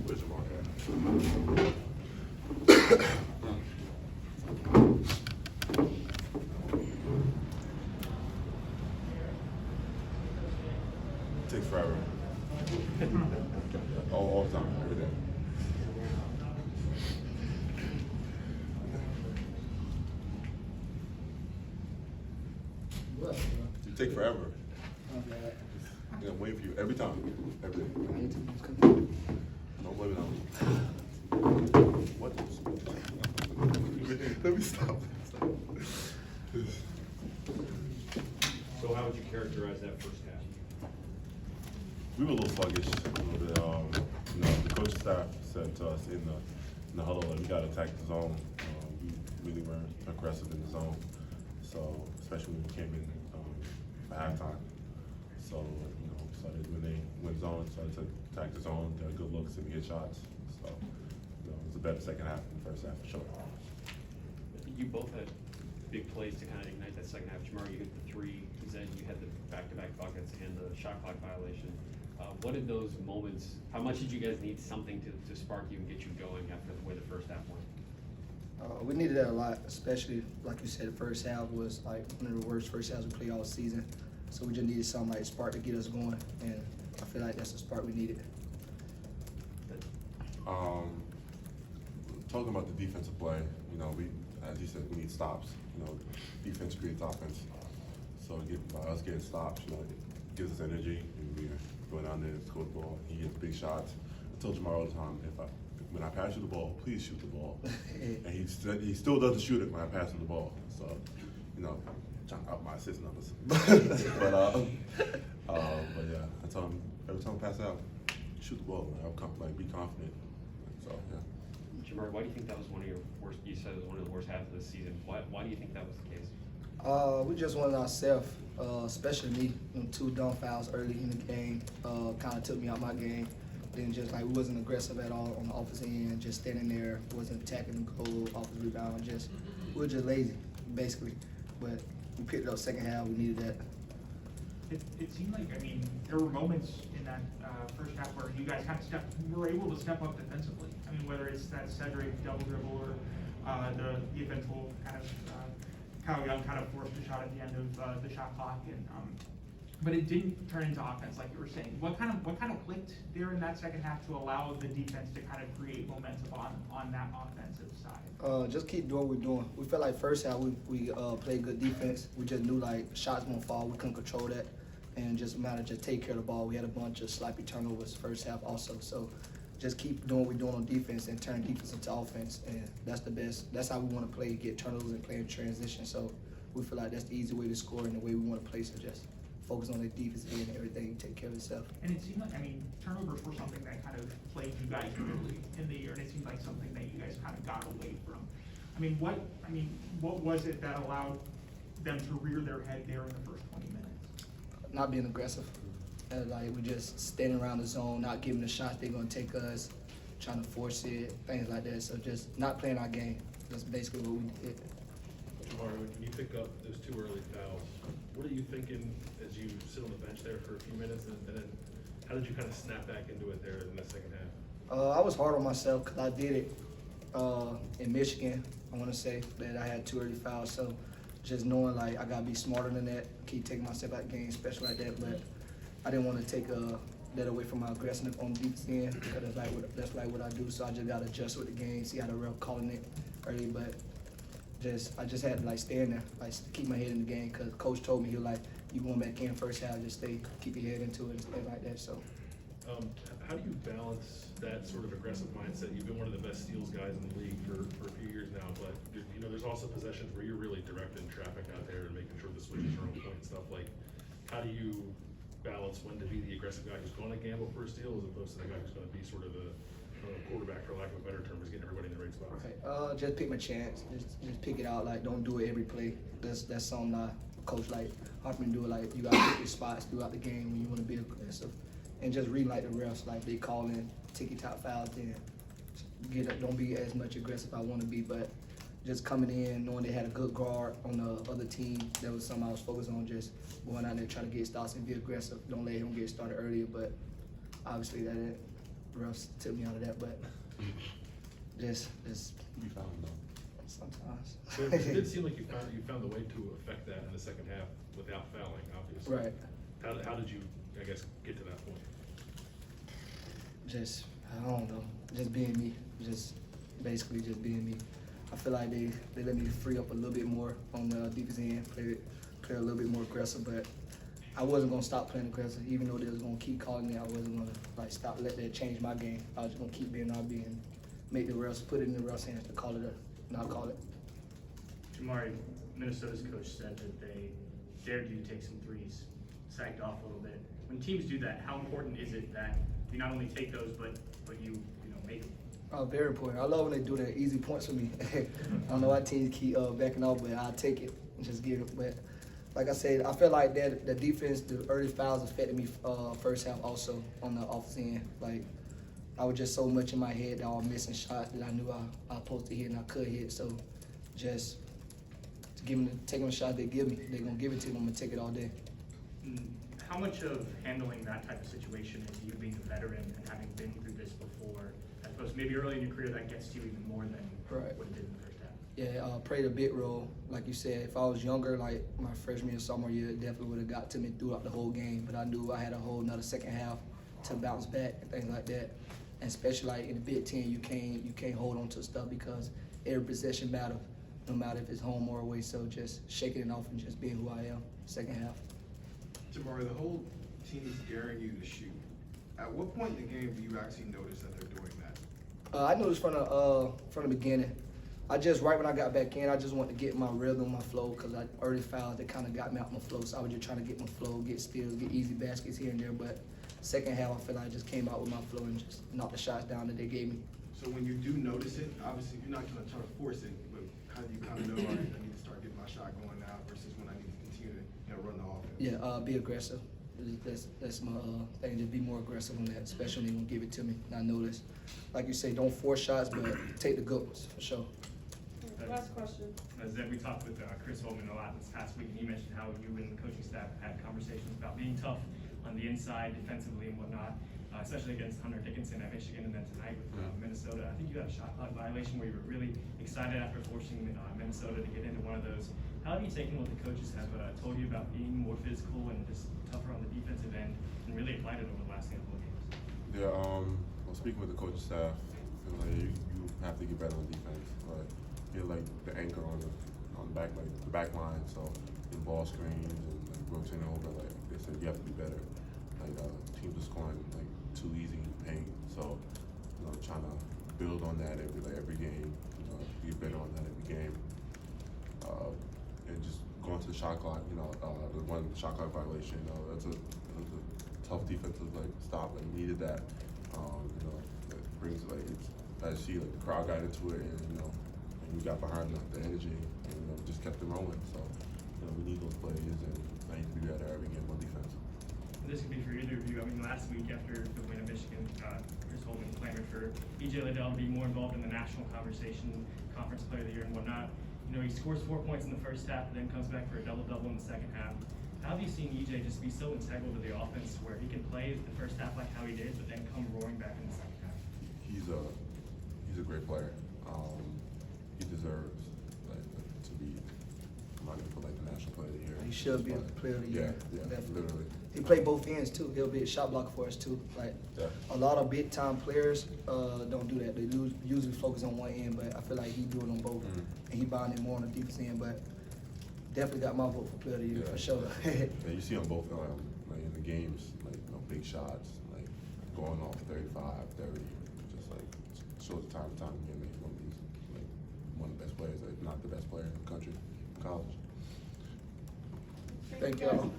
Where's Jamari at? Takes forever. All the time, every day. It takes forever. Yeah, I'm waiting for you every time, every day. Don't blame it on me. What? Let me stop. So how would you characterize that first half? We were a little sluggish, a little bit. The coaching staff said to us in the huddle that we got to attack the zone. We really weren't aggressive in the zone, so especially when we came in for halftime. So started when they went zone, started to attack the zone. They had good looks and get shots. So it was a better second half than the first half for sure. You both had big plays to kind of ignite that second half. Jamari, you hit the three. Then you had the back-to-back buckets and the shot clock violation. What did those moments? How much did you guys need something to spark you and get you going after the way the first half went? We needed that a lot, especially like you said. The first half was like one of the worst first halves we played all season. So we just needed something like a spark to get us going, and I feel like that's the spark we needed. Talking about the defensive play, we, as you said, we need stops. Defense creates offense. So by us getting stops, it gives us energy, and we're going down there and score the ball. He gets big shots. I tell Jamari all the time, when I pass you the ball, please shoot the ball. And he still doesn't shoot it when I pass him the ball. So, trying to up my assist numbers. but yeah, I tell him every time I pass out, shoot the ball. Be confident. So yeah. Jamari, why do you think that was one of your worst? You said it was one of the worst halves of the season. Why do you think that was the case? We just wanted ourselves, especially me. Two dumb fouls early in the game kind of took me out my game. Then just we wasn't aggressive at all on the offensive end, just standing there, wasn't attacking the goal, offensive rebound. We were just lazy, basically. But we picked it up second half. We needed that. It seemed like, there were moments in that first half where you guys kind of were able to step up defensively. Whether it's that Cedric double dribble or the eventual kind of Kyle Young kind of forced a shot at the end of the shot clock, but it didn't turn into offense like you were saying. What kind of clicked there in that second half to allow the defense to kind of create momentum on that offensive side? Just keep doing what we're doing. We felt like first half we played good defense. We just knew shots won't fall. We couldn't control that, and just matter to take care of the ball. We had a bunch of sloppy turnovers first half also. So just keep doing what we're doing on defense and turn defense into offense, and that's the best. That's how we want to play, get turnovers and play in transition. So we feel like that's the easy way to score and the way we want to play. So just focus on the defense and everything, take care of itself. And it seemed like, turnovers were something that kind of plagued you guys early in the year, and it seemed like something that you guys kind of got away from. What was it that allowed them to rear their head there in the first 20 minutes? Not being aggressive. We just standing around the zone, not giving the shots they're going to take us, trying to force it, things like that. So just not playing our game. That's basically what we did. Jamari, when you pick up those two early fouls, what are you thinking as you sit on the bench there for a few minutes, and then how did you kind of snap back into it there in the second half? I was hard on myself because I did it in Michigan. I want to say that I had two early fouls, so just knowing I got to be smarter than that, keep taking myself out of the game, especially like that. But I didn't want to take that away from my aggressiveness on the defense end because that's what I do. So I just got to adjust with the game, see how the ref calling it early. But I just had to stay in there, keep my head in the game because coach told me, he was like, you going back in first half, just keep your head into it and stay like that. So. How do you balance that sort of aggressive mindset? You've been one of the best steals guys in the league for a few years now, but there's also possessions where you're really directing traffic out there and making sure the switches are on point and stuff. How do you balance when to be the aggressive guy who's going to gamble for a steal as opposed to the guy who's going to be sort of a quarterback, for lack of a better term, is getting everybody in the right spot? Okay, just pick my chance. Just pick it out. Don't do it every play. That's something coach Hartman do. You got to pick your spots throughout the game when you want to be aggressive. And just read the refs, they call in ticky top fouls, then don't be as much aggressive I want to be, but just coming in, knowing they had a good guard on the other team, that was something I was focused on, just going out there trying to get stops and be aggressive. Don't let him get started earlier, but obviously that didn't. Refs took me out of that, but just You found him though. sometimes. So it did seem like you found a way to affect that in the second half without fouling, obviously. Right. How did you, I guess, get to that point? Just, I don't know, just being me, just basically just being me. I feel like they let me free up a little bit more on the defense end, play a little bit more aggressive, but I wasn't gonna stop playing aggressive, even though they was gonna keep calling me. I wasn't gonna like stop, let that change my game. I was just gonna keep being RB and make the refs, put it in the refs' hands to call it a, not call it. Jamari, Minnesota's coach said that they dared you to take some threes, sagged off a little bit. When teams do that, how important is it that you not only take those, but you make them? Very important. I love when they do the easy points for me. I don't know why teams keep backing off, but I'll take it and just give it. But like I said, I feel like that the defense, the early fouls affected me first half also on the offensive end. Like I was just so much in my head that I was missing shots that I knew I was supposed to hit and I could hit. So just taking the shot they give me, they're gonna give it to me. I'm gonna take it all day. How much of handling that type of situation is you being a veteran and having been through this before? I suppose maybe early in your career that gets to you even more than Right. what it did in the first half. Yeah, played a big role. Like you said, if I was younger, like my freshman or sophomore year, it definitely would have got to me throughout the whole game. But I knew I had a whole another second half to bounce back and things like that. And especially like in the Big Ten, you can't hold on to stuff because every possession matters, no matter if it's home or away. So just shaking it off and just being who I am, second half. Jamari, the whole team is daring you to shoot. At what point in the game do you actually notice that they're doing that? I noticed from the beginning. I just right when I got back in, I just wanted to get my rhythm, my flow, because I early fouls that kind of got me out my flow. So I was just trying to get my flow, get steals, get easy baskets here and there. But second half, I feel like I just came out with my flow and just knocked the shots down that they gave me. So when you do notice it, obviously you're not going to try to force it, but how do you kind of know, all right, I need to start getting my shot going now versus when I need to continue to run the offense? Yeah, be aggressive. That's my thing. Just be more aggressive on that, especially when you give it to me. And I notice, like you say, don't force shots, but take the good ones for sure. Last question. As we talked with Chris Holman a lot this past week, and he mentioned how you and the coaching staff had conversations about being tough on the inside, defensively and whatnot, especially against Hunter Dickinson at Michigan, and then tonight with Minnesota. I think you had a shot clock violation where you were really excited after forcing Minnesota to get into one of those. How have you taken what the coaches have told you about being more physical and just tougher on the defensive end, and really applied it over the last handful of games? Yeah, well, speaking with the coaching staff, I feel like you have to get better on defense. Like, you're like the anchor on the back, like the back line. So the ball screens and like rotating over, like they said, you have to be better. Like teams are scoring like too easy in the paint. So trying to build on that every game. Get better on that every game. And just going to the shot clock. The one shot clock violation. That's a tough defensive stop. Like needed that. It brings I see the crowd got into it and we got behind the energy and just kept it rolling. So we need those plays and I need to be better every game on defense. This could be for either of you. I mean, last week after the win of Michigan, Chris Holman clamored for E.J. Liddell to be more involved in the national conversation, conference player of the year and whatnot. He scores 4 points in the first half, then comes back for a double-double in the second half. How have you seen E.J. just be so integral to the offense where he can play the first half like how he did, but then come roaring back in the second half? He's a great player. He deserves to be nominated for the national player of the year. He should be a player of the year. Yeah, Definitely. literally. He played both ends too. He'll be a shot blocker for us too. Yeah. A lot of big time players don't do that. They usually focus on one end, but I feel like he do it on both. And he bonded more on the defense end, but definitely got my vote for player of the year for sure. Yeah, you see on both in the games, big shots, going off 35, 30, just shows the time and time again that he's one of the best players, if not the best player in the country, in college. Thank y'all.